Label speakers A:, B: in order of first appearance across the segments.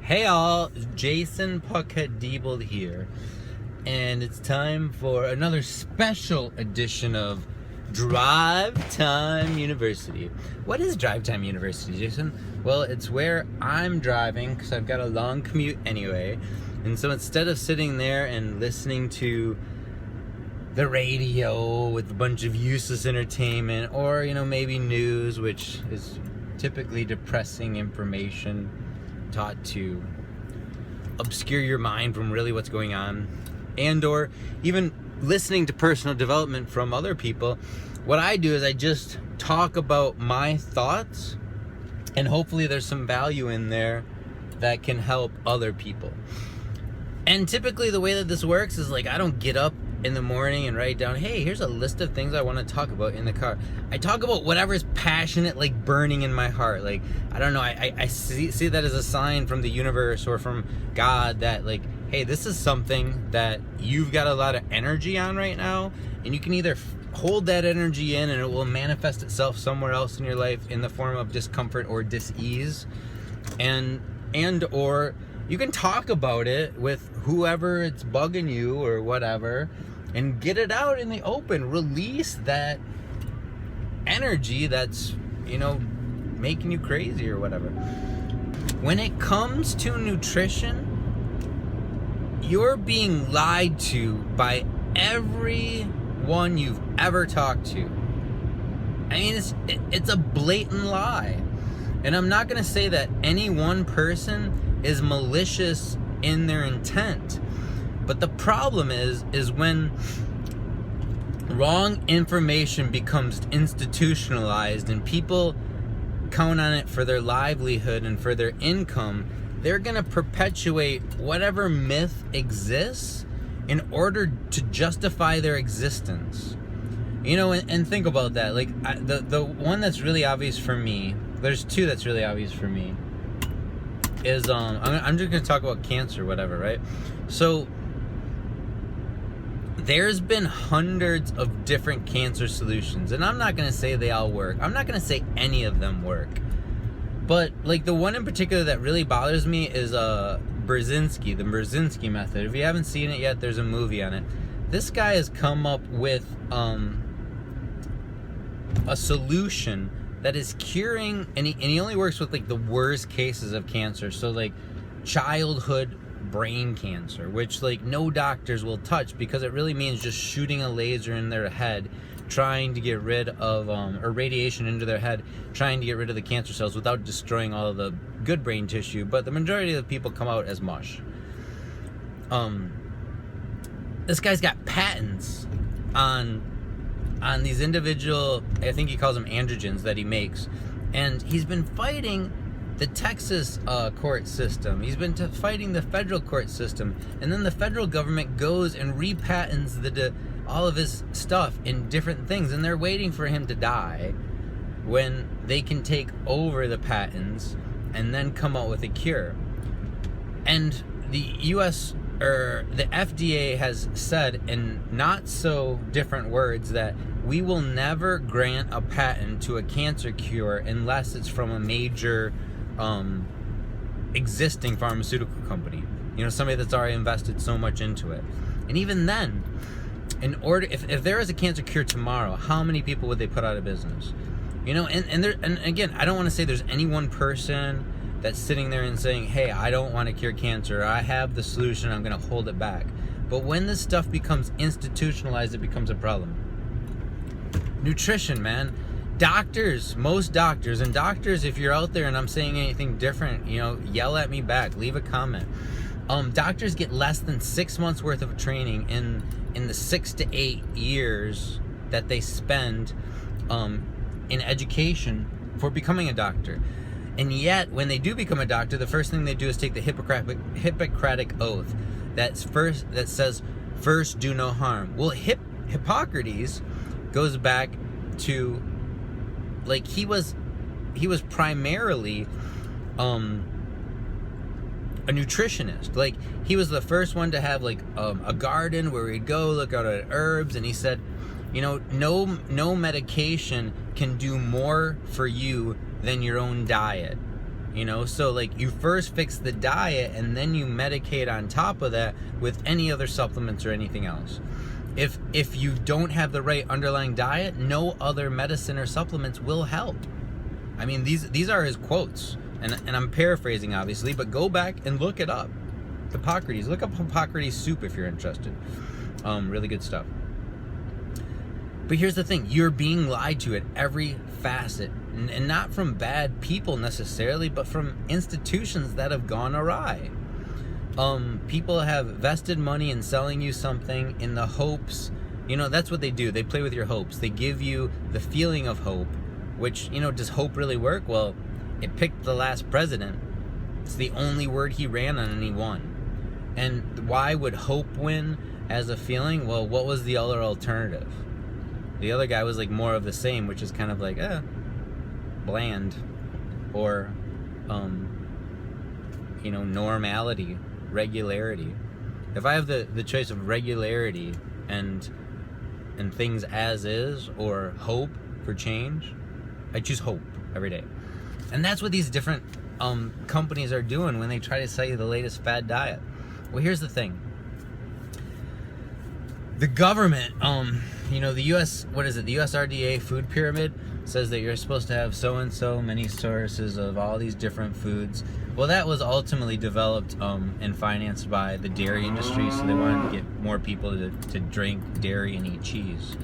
A: Hey all, Jason Puckett-Diebold here, and it's time for another special edition of Drive Time University. What is Drive Time University, Jason? Well, it's where I'm driving because I've got a long commute anyway, and so instead of sitting there and listening to the radio with a bunch of useless entertainment or, maybe news, which is typically depressing information taught to obscure your mind from really what's going on, and or even listening to personal development from other people, what I do is I just talk about my thoughts, and hopefully there's some value in there that can help other people. And typically the way that this works is I don't get up in the morning and write down, hey, here's a list of things I want to talk about in the car. I talk about whatever's passionate, burning in my heart. I don't know, I see that as a sign from the universe or from God that hey, this is something that you've got a lot of energy on right now, and you can either hold that energy in and it will manifest itself somewhere else in your life in the form of discomfort or dis-ease, and or you can talk about it with whoever it's bugging you or whatever and get it out in the open. Release that energy that's, making you crazy or whatever. When it comes to nutrition, you're being lied to by everyone you've ever talked to. I mean, it's a blatant lie. And I'm not going to say that any one person is malicious in their intent. But the problem is when wrong information becomes institutionalized and people count on it for their livelihood and for their income, they're going to perpetuate whatever myth exists in order to justify their existence. And think about that. The one that's really obvious for me, there's two that's really obvious for me, is I'm just going to talk about cancer, whatever, right? So there's been hundreds of different cancer solutions, and I'm not going to say they all work. I'm not going to say any of them work. But the one in particular that really bothers me is Brzezinski, the Brzezinski method. If you haven't seen it yet, there's a movie on it. This guy has come up with a solution that is curing, and he only works with the worst cases of cancer. So childhood brain cancer, which no doctors will touch because it really means just shooting a laser in their head, trying to get rid of or radiation into their head, trying to get rid of the cancer cells without destroying all of the good brain tissue. But the majority of the people come out as mush. This guy's got patents on these individual, I think he calls them androgens, that he makes, and he's been fighting the Texas court system. He's been fighting the federal court system, and then the federal government goes and repatents all of his stuff in different things, and they're waiting for him to die when they can take over the patents and then come out with a cure. And the U.S. or the FDA has said in not so different words that we will never grant a patent to a cancer cure unless it's from a major existing pharmaceutical company, somebody that's already invested so much into it. And even then, if there is a cancer cure tomorrow, how many people would they put out of business? And again, I don't want to say there's any one person that's sitting there and saying, hey, I don't want to cure cancer, or I have the solution, I'm going to hold it back. But when this stuff becomes institutionalized, it becomes a problem. Nutrition, man. Most doctors, and doctors, if you're out there and I'm saying anything different, yell at me back, leave a comment. Doctors get less than 6 months worth of training in the 6 to 8 years that they spend in education for becoming a doctor. And yet, when they do become a doctor, the first thing they do is take the Hippocratic Oath that says, first do no harm. Well, Hippocrates goes back to, he was primarily a nutritionist. He was the first one to have a garden where he'd go look out at herbs, and he said, no medication can do more for you than your own diet. you know? So like you first fix the diet and then you medicate on top of that with any other supplements or anything else. If you don't have the right underlying diet, no other medicine or supplements will help. I mean, these are his quotes, and I'm paraphrasing obviously, but go back and look it up. Hippocrates, look up Hippocrates soup if you're interested. Really good stuff. But here's the thing, you're being lied to at every facet, and not from bad people necessarily, but from institutions that have gone awry. People have vested money in selling you something in the hopes, you know, that's what they do. They play with your hopes. They give you the feeling of hope, which, you know, does hope really work? Well, it picked the last president. It's the only word he ran on and he won. And why would hope win as a feeling? Well, what was the other alternative? The other guy was like more of the same, which is kind of like, bland, or, you know, normality, regularity. If I have the choice of regularity and things as is, or hope for change, I choose hope every day. And that's what these different companies are doing when they try to sell you the latest fad diet. Well, here's the thing. The government, you know, the US, what is it? The USRDA food pyramid says that you're supposed to have so and so many sources of all these different foods. Well, that was ultimately developed and financed by the dairy industry, so they wanted to get more people to drink dairy and eat cheese.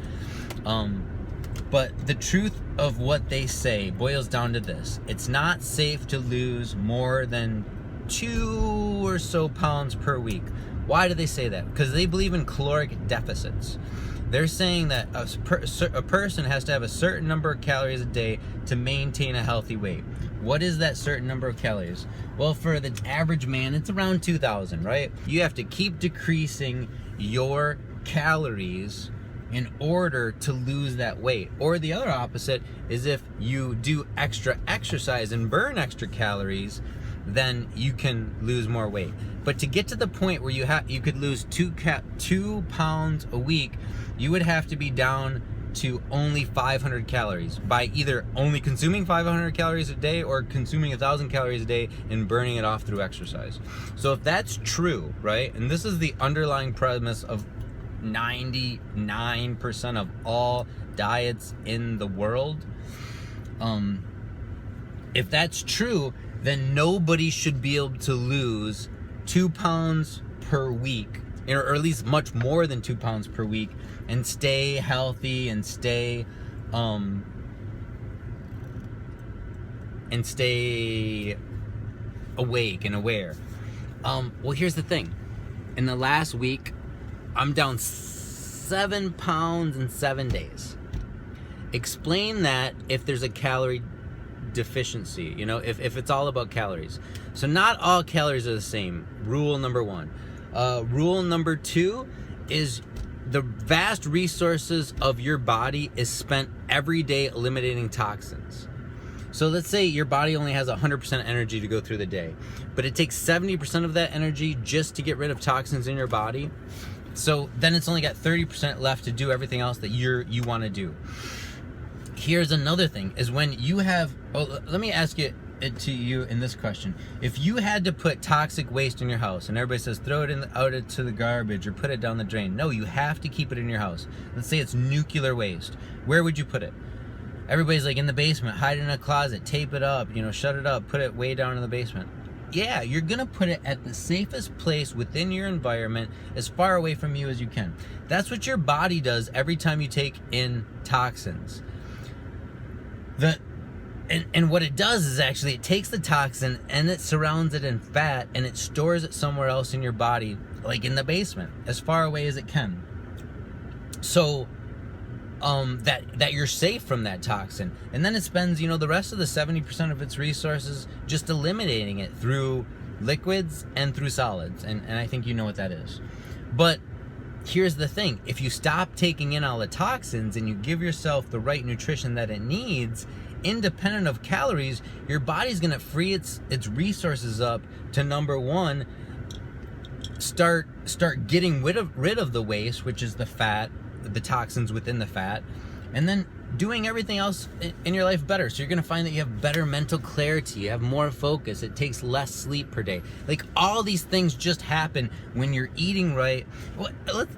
A: But the truth of what they say boils down to this. It's not safe to lose more than 2 or so pounds per week. Why do they say that? Because they believe in caloric deficits. They're saying that a person has to have a certain number of calories a day to maintain a healthy weight. What is that certain number of calories? Well, for the average man, it's around 2,000, right? You have to keep decreasing your calories in order to lose that weight. Or the other opposite is if you do extra exercise and burn extra calories, then you can lose more weight. But to get to the point where you could lose 2 pounds a week, you would have to be down to only 500 calories by either only consuming 500 calories a day or consuming 1,000 calories a day and burning it off through exercise. So if that's true, right, and this is the underlying premise of 99% of all diets in the world, if that's true, then nobody should be able to lose 2 pounds per week, or at least much more than 2 pounds per week, and stay healthy and stay awake and aware. Well, here's the thing. In the last week, I'm down 7 pounds in 7 days. Explain that if there's a calorie deficiency, you know, if it's all about calories. So not all calories are the same. Rule number 1. Rule number 2 is the vast resources of your body is spent every day eliminating toxins. So let's say your body only has 100% energy to go through the day, but it takes 70% of that energy just to get rid of toxins in your body. So then it's only got 30% left to do everything else that you want to do. Here's another thing, is when you have, let me ask it to you in this question. If you had to put toxic waste in your house, and everybody says throw it out into the garbage or put it down the drain. No, you have to keep it in your house. Let's say it's nuclear waste. Where would you put it? Everybody's like, in the basement, hide it in a closet, tape it up, you know, shut it up, put it way down in the basement. Yeah, you're gonna put it at the safest place within your environment, as far away from you as you can. That's what your body does every time you take in toxins. And what it does is actually it takes the toxin and it surrounds it in fat and it stores it somewhere else in your body, like in the basement, as far away as it can. So that you're safe from that toxin. And then it spends, you know, the rest of the 70% of its resources just eliminating it through liquids and through solids. And I think you know what that is. But here's the thing. If you stop taking in all the toxins and you give yourself the right nutrition that it needs, independent of calories, your body's going to free its resources up to, number 1, start getting rid of the waste, which is the fat, the toxins within the fat, and then doing everything else in your life better. So you're going to find that you have better mental clarity, you have more focus, it takes less sleep per day. Like, all these things just happen when you're eating right. Well,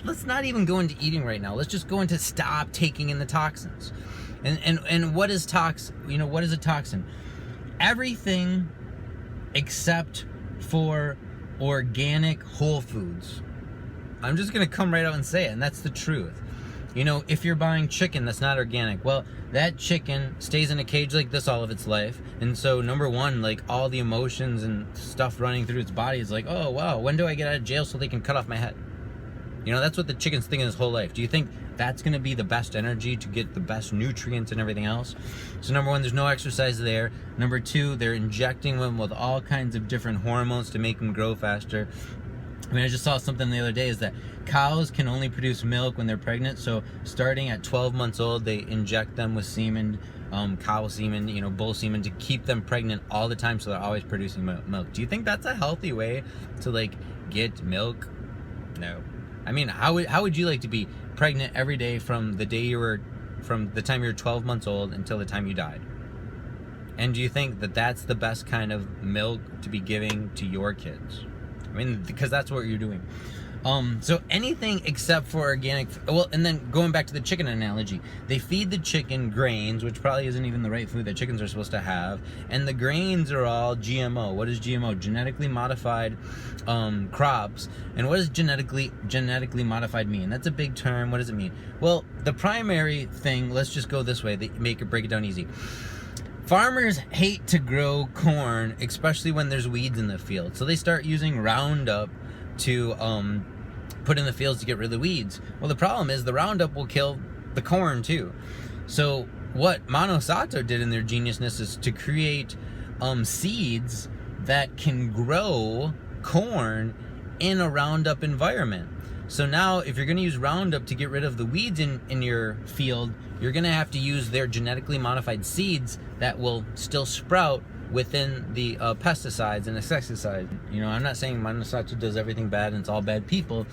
A: let's not even go into eating right now. Let's just go into stop taking in the toxins. And what is what is a toxin? Everything except for organic whole foods. I'm just going to come right out and say it, and that's the truth. If you're buying chicken that's not organic, well, that chicken stays in a cage like this all of its life. And so, number one, like, all the emotions and stuff running through its body is like, oh, wow, when do I get out of jail so they can cut off my head? That's what the chicken's thinking his whole life. Do you think that's going to be the best energy to get the best nutrients and everything else? So, number one, there's no exercise there. Number two, they're injecting them with all kinds of different hormones to make them grow faster. I just saw something the other day, is that cows can only produce milk when they're pregnant. So starting at 12 months old, they inject them with semen, cow semen, bull semen, to keep them pregnant all the time, so they're always producing milk. Do you think that's a healthy way to, like, get milk? No. How would you like to be pregnant every day from the time you were 12 months old until the time you died? And do you think that that's the best kind of milk to be giving to your kids? Because that's what you're doing. So anything except for organic, and then going back to the chicken analogy, they feed the chicken grains, which probably isn't even the right food that chickens are supposed to have, and the grains are all GMO. What is GMO? Genetically modified crops. And what does genetically modified mean? That's a big term. What does it mean? Well, the primary thing, let's just go this way, break it down easy. Farmers hate to grow corn, especially when there's weeds in the field. So they start using Roundup to put in the fields to get rid of the weeds. Well, the problem is the Roundup will kill the corn too. So what Monsanto did in their geniusness is to create seeds that can grow corn in a Roundup environment. So now, if you're going to use Roundup to get rid of the weeds in your field, you're going to have to use their genetically modified seeds that will still sprout within the pesticides and insecticides. I'm not saying Monsanto does everything bad and it's all bad people,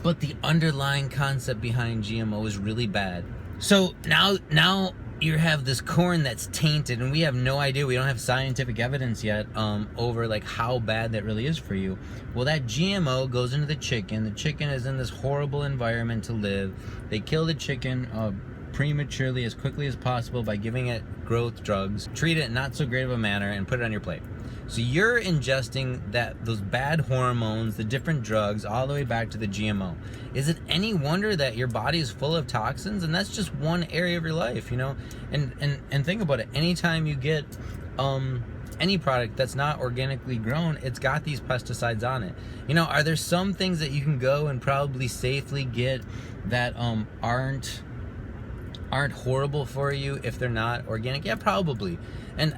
A: but the underlying concept behind GMO is really bad. So now you have this corn that's tainted, and we have no idea. We don't have scientific evidence yet over like how bad that really is for you. Well, that GMO goes into the chicken. The chicken is in this horrible environment to live. They kill the chicken prematurely as quickly as possible by giving it growth drugs, treat it in not so great of a manner, and put it on your plate. So you're ingesting those bad hormones, the different drugs, all the way back to the GMO. Is it any wonder that your body is full of toxins? And that's just one area of your life, And think about it. Anytime you get any product that's not organically grown, it's got these pesticides on it. Are there some things that you can go and probably safely get that aren't horrible for you if they're not organic? Yeah, probably. And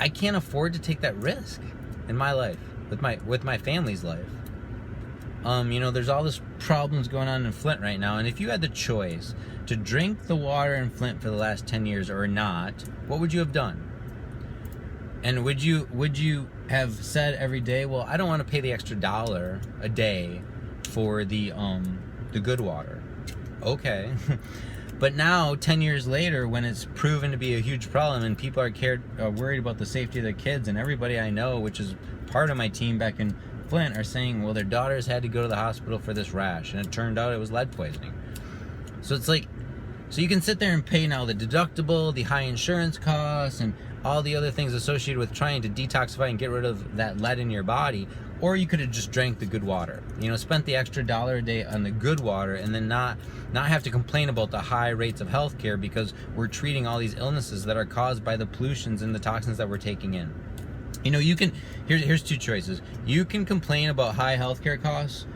A: I can't afford to take that risk in my life, with my family's life. There's all this problems going on in Flint right now, and if you had the choice to drink the water in Flint for the last 10 years or not, what would you have done? And would you have said every day, well, I don't want to pay the extra $1 a day for the good water? Okay. But now, 10 years later, when it's proven to be a huge problem and people are worried about the safety of their kids, and everybody I know, which is part of my team back in Flint, are saying, well, their daughters had to go to the hospital for this rash, and it turned out it was lead poisoning. So it's like, so you can sit there and pay now the deductible, the high insurance costs, and all the other things associated with trying to detoxify and get rid of that lead in your body, or you could have just drank the good water. Spent the extra $1 a day on the good water, and then not have to complain about the high rates of healthcare because we're treating all these illnesses that are caused by the pollutions and the toxins that we're taking in. Here's two choices. You can complain about high healthcare costs,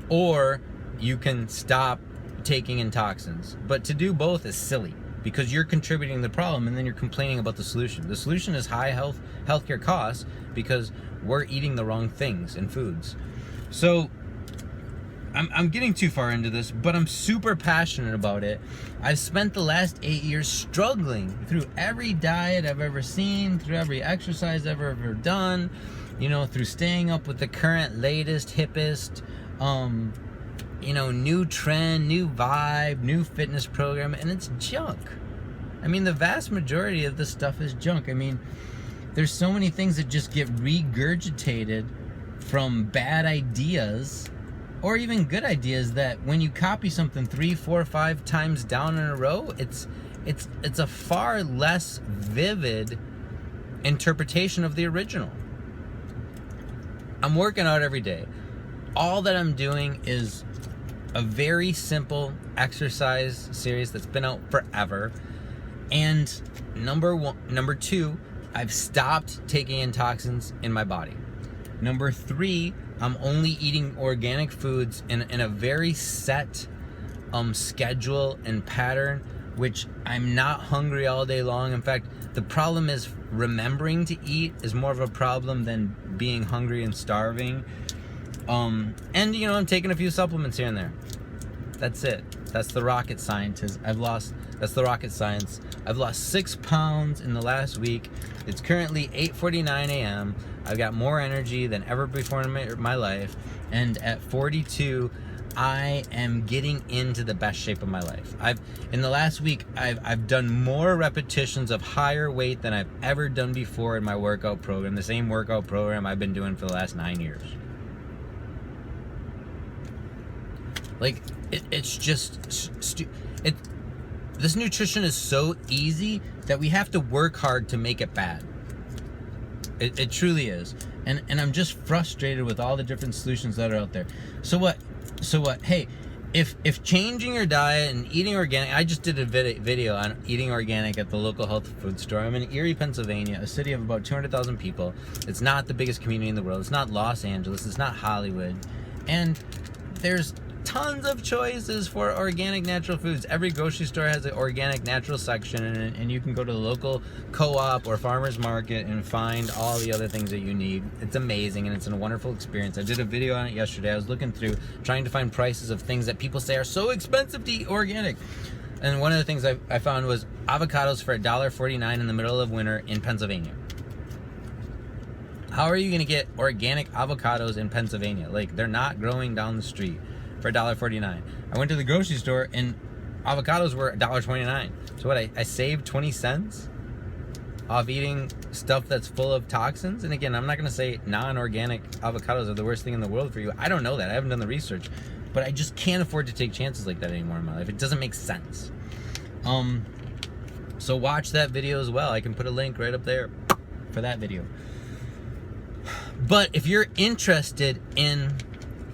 A: or you can stop taking in toxins. But to do both is silly, because you're contributing to the problem and then you're complaining about the solution. The solution is high healthcare costs because we're eating the wrong things and foods. So I'm getting too far into this, but I'm super passionate about it. I've spent the last 8 years struggling through every diet I've ever seen, through every exercise I've ever done, through staying up with the current, latest, hippest new trend, new vibe, new fitness program, and it's junk. I mean, the vast majority of this stuff is junk. I mean, there's so many things that just get regurgitated from bad ideas or even good ideas that when you copy something 3, 4, 5 times down in a row, it's a far less vivid interpretation of the original. I'm working out every day. All that I'm doing is a very simple exercise series that's been out forever. And number 2, I've stopped taking in toxins in my body. Number 3, I'm only eating organic foods in a very set schedule and pattern, which I'm not hungry all day long. In fact, the problem is remembering to eat is more of a problem than being hungry and starving. And I'm taking a few supplements here and there. That's it. That's the rocket science. That's the rocket science. I've lost 6 pounds in the last week. It's currently 8:49 a.m. I've got more energy than ever before in my life. And at 42, I am getting into the best shape of my life. In the last week, I've done more repetitions of higher weight than I've ever done before in my workout program. The same workout program I've been doing for the last 9 years. Like, it's just this nutrition is so easy that we have to work hard to make it bad. It truly is. And I'm just frustrated with all the different solutions that are out there. So what? Hey, if changing your diet and eating organic, I just did a video on eating organic at the local health food store. I'm in Erie, Pennsylvania, a city of about 200,000 people. It's not the biggest community in the world. It's not Los Angeles. It's not Hollywood. And there's tons of choices for organic natural foods. Every grocery store has an organic natural section, and you can go to the local co-op or farmer's market and find all the other things that you need. It's amazing, and it's a wonderful experience. I did a video on it yesterday. I was looking through, trying to find prices of things that people say are so expensive to eat organic. And one of the things I found was avocados for $1.49 in the middle of winter in Pennsylvania. How are you going to get organic avocados in Pennsylvania? Like, they're not growing down the street for $1.49. I went to the grocery store and avocados were $1.29. So what, I saved 20 cents off eating stuff that's full of toxins? And again, I'm not going to say non-organic avocados are the worst thing in the world for you. I don't know that. I haven't done the research. But I just can't afford to take chances like that anymore in my life. It doesn't make sense. So watch that video as well. I can put a link right up there for that video. But if you're interested in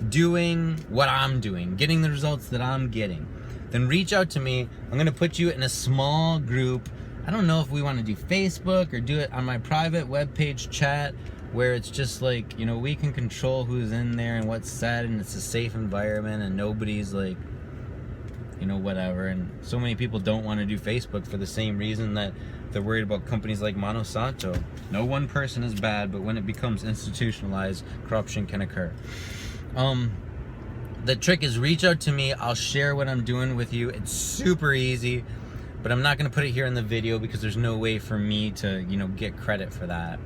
A: doing what I'm doing, getting the results that I'm getting, then reach out to me. I'm going to put you in a small group. I don't know if we want to do Facebook or do it on my private webpage chat where it's just like, we can control who's in there and what's said, and it's a safe environment and nobody's like, whatever. And so many people don't want to do Facebook for the same reason that they're worried about companies like Monsanto. No one person is bad, but when it becomes institutionalized, corruption can occur. The trick is reach out to me. I'll share what I'm doing with you. It's super easy, but I'm not going to put it here in the video because there's no way for me to, get credit for that.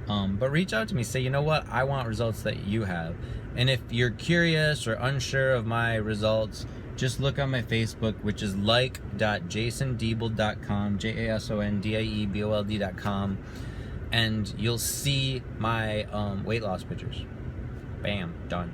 A: But reach out to me. Say, what? I want results that you have. And if you're curious or unsure of my results, just look on my Facebook, which is like.jasondiebold.com, JASONDIEBOLD.com, and you'll see my weight loss pictures. Bam, done.